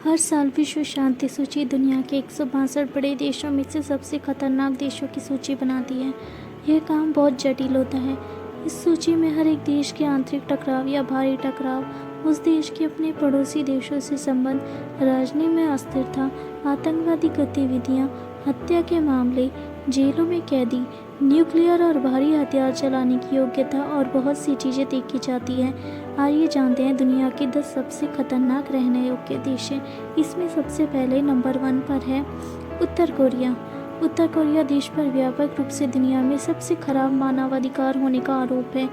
हर साल विश्व शांति सूची दुनिया के 162 बड़े देशों में से सबसे खतरनाक देशों की सूची बनाती है। यह काम बहुत जटिल होता है। इस सूची में हर एक देश के आंतरिक टकराव या बाहरी टकराव, उस देश के अपने पड़ोसी देशों से संबंध, राजनीति में अस्थिरता, आतंकवादी गतिविधियां, हत्या के मामले, जेलों में कैदी, न्यूक्लियर और भारी हथियार चलाने की योग्यता और बहुत सी चीज़ें देखी जाती हैं। आइए जानते हैं दुनिया के 10 सबसे खतरनाक रहने योग्य देश हैं। इसमें सबसे पहले नंबर 1 पर है उत्तर कोरिया। उत्तर कोरिया देश पर व्यापक रूप से दुनिया में सबसे खराब मानवाधिकार होने का आरोप है।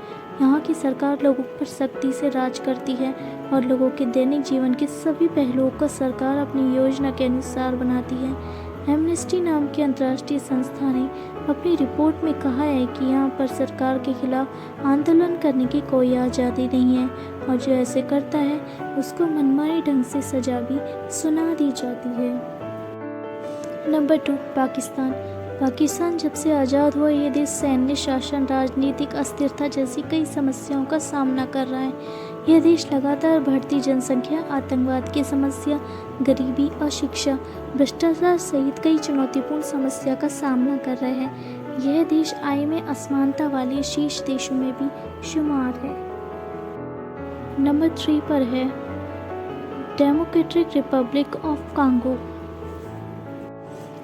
यहाँ की सरकार लोगों पर सख्ती से राज करती है और लोगों के दैनिक जीवन के सभी पहलुओं को सरकार अपनी योजना के अनुसार बनाती है। एमनेस्टी नाम की अंतर्राष्ट्रीय संस्था ने अपनी रिपोर्ट में कहा है कि यहाँ पर सरकार के खिलाफ आंदोलन करने की कोई आज़ादी नहीं है और जो ऐसे करता है उसको मनमानी ढंग से सजा भी सुना दी जाती है। नंबर 2 पाकिस्तान। पाकिस्तान जब से आज़ाद हुआ ये देश सैन्य शासन, राजनीतिक अस्थिरता जैसी कई समस्याओं का सामना कर रहा है। यह देश लगातार बढ़ती जनसंख्या, आतंकवाद की समस्या, गरीबी, अशिक्षा, भ्रष्टाचार सहित कई चुनौतीपूर्ण समस्या का सामना कर रहे हैं। यह देश आय में असमानता वाले शीर्ष देशों में भी शुमार है। नंबर 3 पर है डेमोक्रेटिक रिपब्लिक ऑफ कांगो।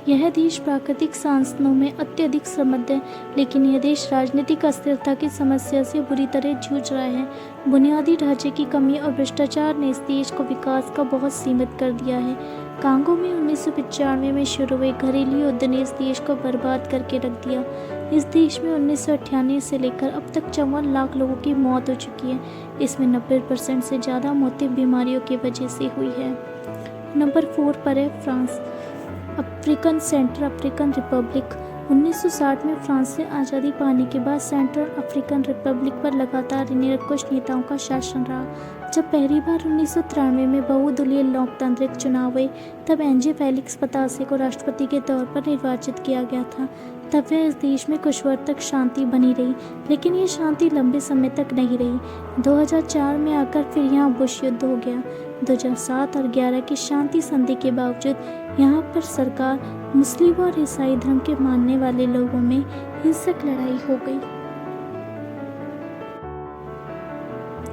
यह देश प्राकृतिक संसाधनों में अत्यधिक समृद्ध है, लेकिन यह देश राजनीतिक अस्थिरता की समस्या से बुरी तरह जूझ रहा है। बुनियादी ढांचे की कमी और भ्रष्टाचार ने इस देश को विकास का बहुत सीमित कर दिया है। कांगो में 1995 में शुरू हुए घरेलू युद्ध ने इस देश को बर्बाद करके रख दिया। इस देश में 1998 से लेकर अब तक 54 लाख लोगों की मौत हो चुकी है। इसमें 90% से ज़्यादा मौतें बीमारियों की वजह से हुई है। नंबर 4 पर है France. African central African Republic. 1960 में फ्रांस से आज़ादी पाने के बाद सेंट्रल अफ्रीकन रिपब्लिक पर लगातार निरंकुश नेताओं का शासन रहा। जब पहली बार 1993 में बहुदलीय लोकतांत्रिक चुनाव हुए तब एनजे फेलिक्स पतासे को राष्ट्रपति के तौर पर निर्वाचित किया गया था। तब वह इस देश में कुछ वर्ष तक शांति बनी रही, लेकिन ये शांति लंबे समय तक नहीं रही। 2004 में आकर फिर यहाँ बुश युद्ध हो गया। 2007 और 11 की शांति संधि के बावजूद यहाँ पर सरकार, मुस्लिम और ईसाई धर्म के मानने वाले लोगों में हिंसक लड़ाई हो गई।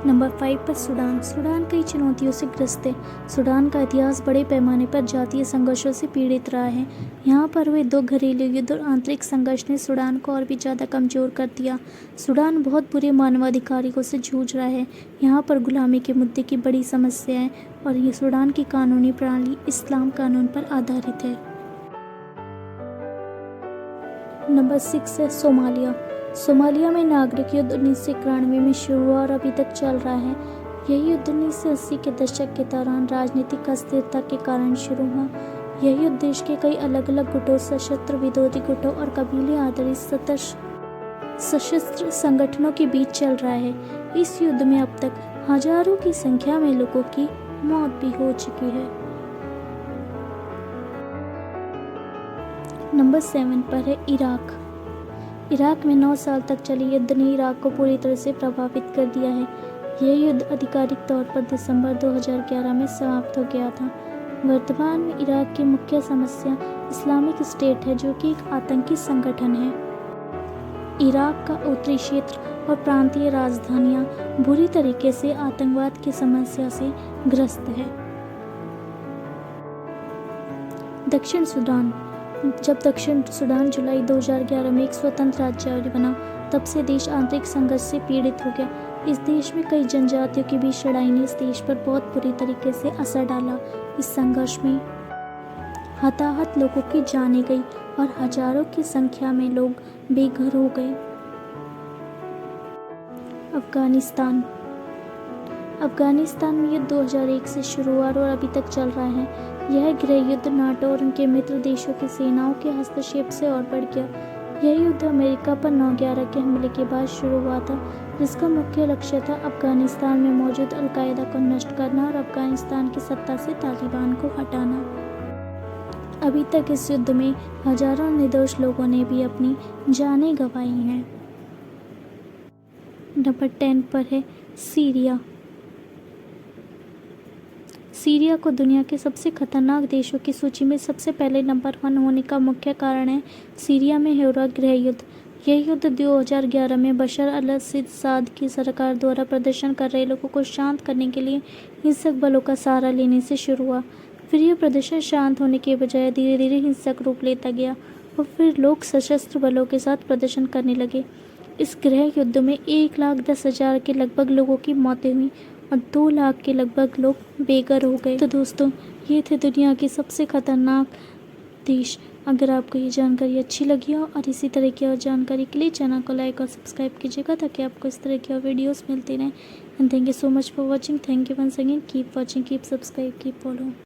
नंबर 5 पर सूडान। सूडान कई चुनौतियों से ग्रस्त है। सूडान का इतिहास बड़े पैमाने पर जातीय संघर्षों से पीड़ित रहा है। यहाँ पर हुए 2 घरेलू युद्ध और आंतरिक संघर्ष ने सूडान को और भी ज़्यादा कमज़ोर कर दिया। सूडान बहुत बुरे मानवाधिकारों से जूझ रहा है। यहाँ पर गुलामी के मुद्दे की बड़ी समस्या है और ये सूडान की कानूनी प्रणाली इस्लाम कानून पर आधारित है। नंबर 6 है सोमालिया। सोमालिया में नागरिक युद्ध 1991 में शुरू हुआ और अभी तक चल रहा है। यह युद्ध 1980 के दशक के दौरान राजनीतिक अस्थिरता के कारण शुरू हुआ। यह युद्ध देश के कई अलग अलग गुटों, सशस्त्र विरोधी गुटों और कबीले आधारित सशस्त्र संगठनों के बीच चल रहा है। इस युद्ध में अब तक हजारों की संख्या में लोगों की मौत भी हो चुकी है। नंबर 7 पर है इराक। इराक में 9 साल तक चले युद्ध ने इराक को पूरी तरह से प्रभावित कर दिया है। यह युद्ध आधिकारिक तौर पर दिसंबर 2011 में समाप्त हो गया था। वर्तमान में इराक की मुख्य समस्या इस्लामिक स्टेट है, जो कि एक आतंकी संगठन है। इराक का उत्तरी क्षेत्र और प्रांतीय राजधानियां बुरी तरीके से आतंकवाद की समस्या से ग्रस्त है। दक्षिण सूडान। जब दक्षिण सूडान जुलाई 2011 में एक स्वतंत्र राज्य बना, तब से देश आंतरिक संघर्ष से पीड़ित हो गया। इस देश में कई जनजातियों की बीच लड़ाई ने इस देश पर बहुत बुरी तरीके से असर डाला। इस संघर्ष में हताहत लोगों की जानें गई और हजारों की संख्या में लोग बेघर हो गए। अफगानिस्तान। अफगानिस्तान में युद्ध 2001 से शुरू हुआ और अभी तक चल रहा है। यह गृह युद्ध नाटो और उनके मित्र देशों की सेनाओं के हस्तक्षेप से और बढ़ गया। यह युद्ध अमेरिका पर 9/11 के हमले के बाद शुरू हुआ था, जिसका मुख्य लक्ष्य था अफगानिस्तान में मौजूद अल-कायदा को नष्ट करना और अफगानिस्तान की सत्ता से तालिबान को हटाना। अभी तक इस युद्ध में हजारों निर्दोष लोगों ने भी अपनी जानें गंवाई हैं। नंबर 10 पर है सीरिया। सीरिया को दुनिया के सबसे खतरनाक देशों की सूची में सबसे पहले नंबर 1 होने का मुख्य कारण है सीरिया में हो रहा गृह युद्ध। यह युद्ध 2011 में बशर अल-असाद की सरकार द्वारा प्रदर्शन कर रहे लोगों को शांत करने के लिए हिंसक बलों का सहारा लेने से शुरू हुआ। फिर यह प्रदर्शन शांत होने के बजाय धीरे धीरे हिंसक रूप लेता गया और फिर लोग सशस्त्र बलों के साथ प्रदर्शन करने लगे। इस गृह युद्ध में 1,10,000 के लगभग लोगों की मौतें हुई और 2 लाख के लगभग लोग बेघर हो गए। तो दोस्तों, ये थे दुनिया के सबसे खतरनाक देश। अगर आपको ये जानकारी अच्छी लगी हो और इसी तरह की और जानकारी के लिए चैनल को लाइक और सब्सक्राइब कीजिएगा ताकि आपको इस तरह की और वीडियोस मिलती रहें। And thank you so much for watching. Thank you once again. Keep watching, keep subscribe, keep follow.